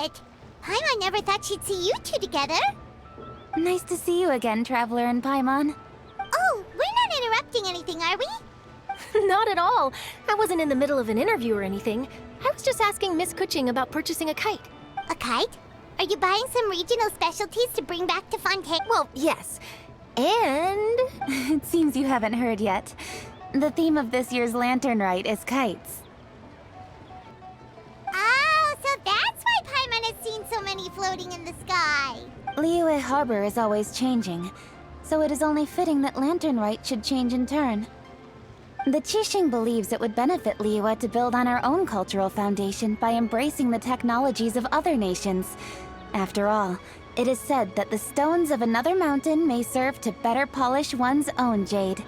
it! Paimon never thought she'd see you two together. Nice to see you again, Traveler and Paimon. Oh, we're not interrupting anything, are we? Not at all. I wasn't in the middle of an interview or anything. I was just asking Miss Kuching about purchasing a kite. A kite? Are you buying some regional specialties to bring back to Fontaine? Well, yes. And... It seems you haven't heard yet. The theme of this year's lantern rite is kites. Oh, so that's why Paimon has seen so many floating in the sky. Liyue Harbor is always changing, so it is only fitting that lantern rite should change in turn. The Qixing believes it would benefit Liyue to build on our own cultural foundation by embracing the technologies of other nations. After all, it is said that the stones of another mountain may serve to better polish one's own jade.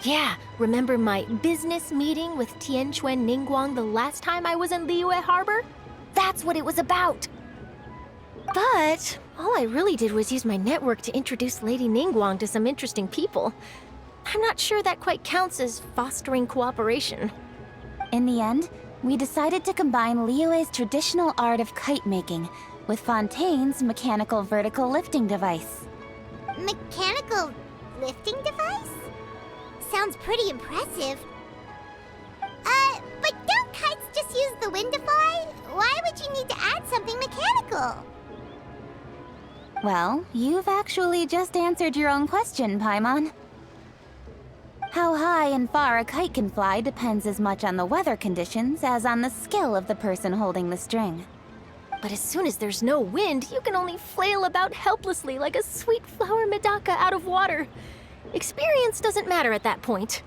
yeah, remember my business meeting with Tianquan Ningguang the last time I was in Liyue Harbor? That's what it was about. But all I really did was use my network to introduce Lady Ningguang to some interesting people. I'm not sure that quite counts as fostering cooperation. In the end, we decided to combine Liyue's traditional art of kite making with Fontaine's mechanical vertical lifting device. Mechanical lifting device? Sounds pretty impressive. But don't kites just use the wind to fly? Why would you need to add something mechanical? Well, you've actually just answered your own question, Paimon. How high and far a kite can fly depends as much on the weather conditions as on the skill of the person holding the string. But as soon as there's no wind, you can only flail about helplessly like a sweet flower medaka out of water. Experience doesn't matter at that point.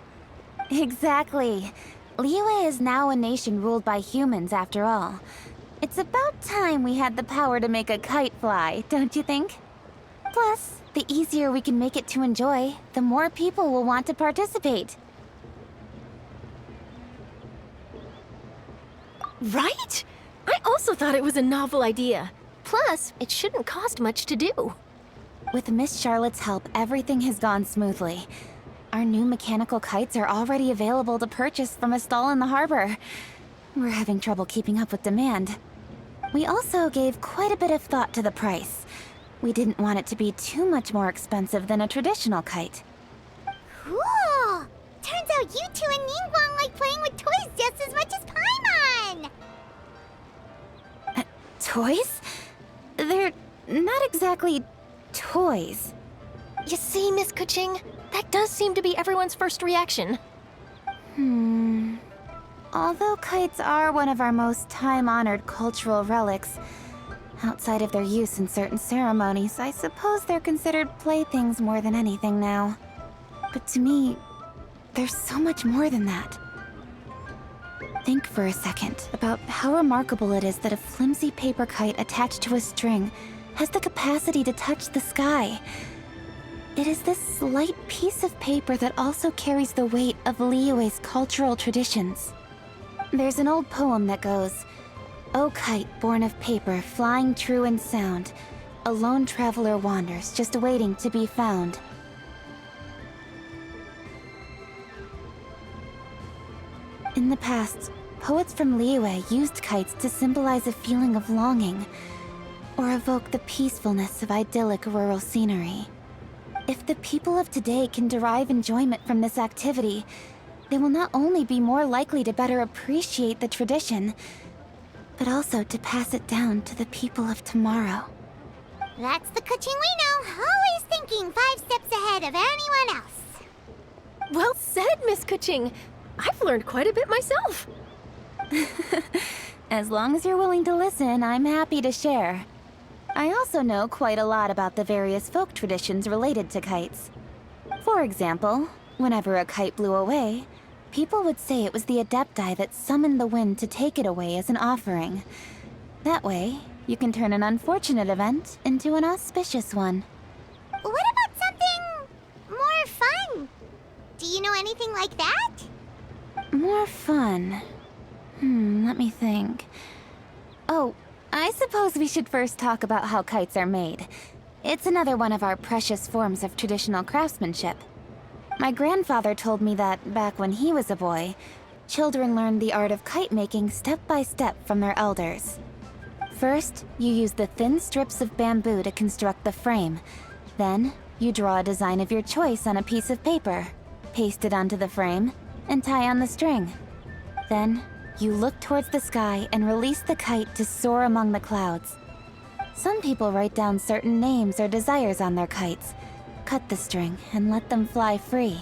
Exactly. Liyue is now a nation ruled by humans, after all. It's about time we had the power to make a kite fly, don't you think? Plus, the easier we can make it to enjoy, the more people will want to participate. Right? I also thought it was a novel idea. Plus, it shouldn't cost much to do. With Miss Charlotte's help, everything has gone smoothly. Our new mechanical kites are already available to purchase from a stall in the harbor. We're having trouble keeping up with demand. We also gave quite a bit of thought to the price. We didn't want it to be too much more expensive than a traditional kite. Cool! Turns out you two and Ningguang like playing with toys just as much as Paimon! Toys? They're not exactly toys. You see, Miss Kuching, that does seem to be everyone's first reaction. Although kites are one of our most time-honored cultural relics, outside of their use in certain ceremonies, I suppose they're considered playthings more than anything now. But to me, there's so much more than that. Think for a second about how remarkable it is that a flimsy paper kite attached to a string has the capacity to touch the sky. It is this light piece of paper that also carries the weight of Liyue's cultural traditions. There's an old poem that goes, "O kite born of paper, flying true and sound, a lone traveler wanders, just waiting to be found." In the past, poets from Liyue used kites to symbolize a feeling of longing, or evoke the peacefulness of idyllic rural scenery. If the people of today can derive enjoyment from this activity, they will not only be more likely to better appreciate the tradition, but also to pass it down to the people of tomorrow. That's the Kuching we know, always thinking 5 steps ahead of anyone else. Well said, Miss Kuching. I've learned quite a bit myself. As long as you're willing to listen, I'm happy to share. I also know quite a lot about the various folk traditions related to kites. For example, whenever a kite blew away, people would say it was the Adepti that summoned the wind to take it away as an offering. That way, you can turn an unfortunate event into an auspicious one. What about something more fun? Do you know anything like that? More fun. Let me think. Oh, I suppose we should first talk about how kites are made. It's another one of our precious forms of traditional craftsmanship. My grandfather told me that, back when he was a boy, children learn the art of kite making step by step from their elders. First, you use the thin strips of bamboo to construct the frame. Then, you draw a design of your choice on a piece of paper, paste it onto the frame, and tie on the string. Then, you look towards the sky and release the kite to soar among the clouds. Some people write down certain names or desires on their kites, cut the string, and let them fly free.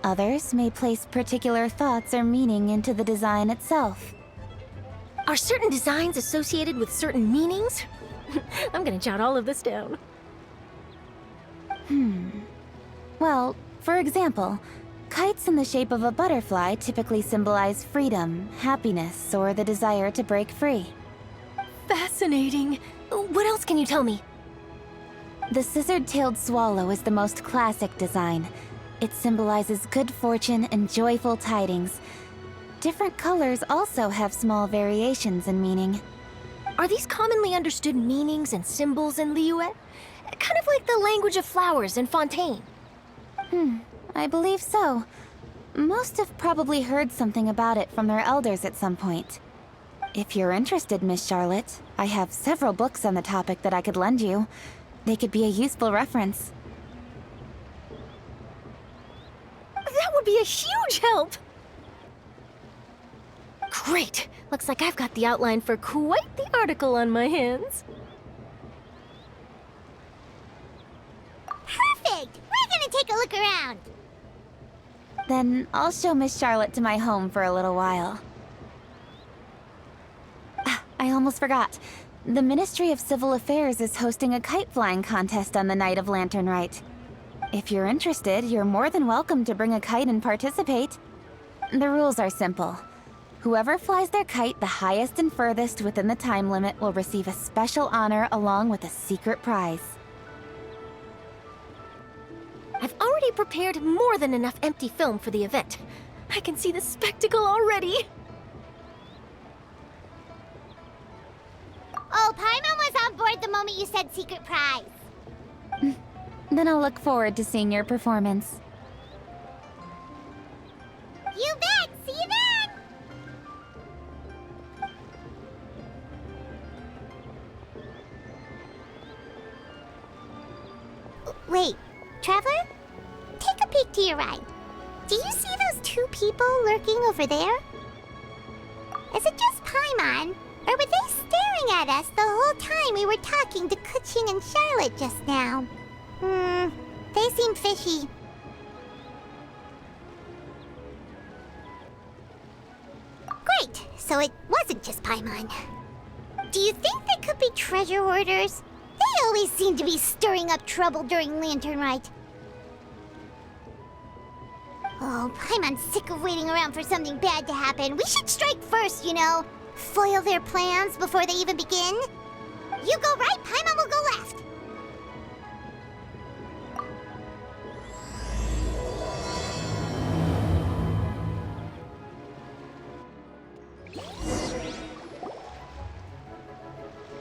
Others may place particular thoughts or meaning into the design itself. Are certain designs associated with certain meanings? I'm gonna jot all of this down. Well, for example, kites in the shape of a butterfly typically symbolize freedom, happiness, or the desire to break free. Fascinating. What else can you tell me? The scissor-tailed swallow is the most classic design. It symbolizes good fortune and joyful tidings. Different colors also have small variations in meaning. Are these commonly understood meanings and symbols in Liyue? Kind of like the language of flowers in Fontaine. I believe so. Most have probably heard something about it from their elders at some point. If you're interested, Miss Charlotte, I have several books on the topic that I could lend you. They could be a useful reference. That would be a huge help! Great! Looks like I've got the outline for quite the article on my hands. Perfect! We're gonna take a look around. Then I'll show Miss Charlotte to my home for a little while. I almost forgot. The Ministry of Civil Affairs is hosting a kite flying contest on the night of Lantern Rite. If you're interested, you're more than welcome to bring a kite and participate. The rules are simple. Whoever flies their kite the highest and furthest within the time limit will receive a special honor along with a secret prize. I've already prepared more than enough empty film for the event. I can see the spectacle already. Oh, Paimon was on board the moment you said secret prize. Then I'll look forward to seeing your performance. You bet! See you then! Wait, Traveler? Take a peek to your right. Do you see those two people lurking over there? Is it just Paimon? Or were they staring at us the whole time we were talking to Kuching and Charlotte just now? They seem fishy. Great, so it wasn't just Paimon. Do you think they could be treasure hoarders? They always seem to be stirring up trouble during Lantern Rite. Oh, Paimon's sick of waiting around for something bad to happen. We should strike first, you know. Foil their plans before they even begin. You go right, Paimon will go left.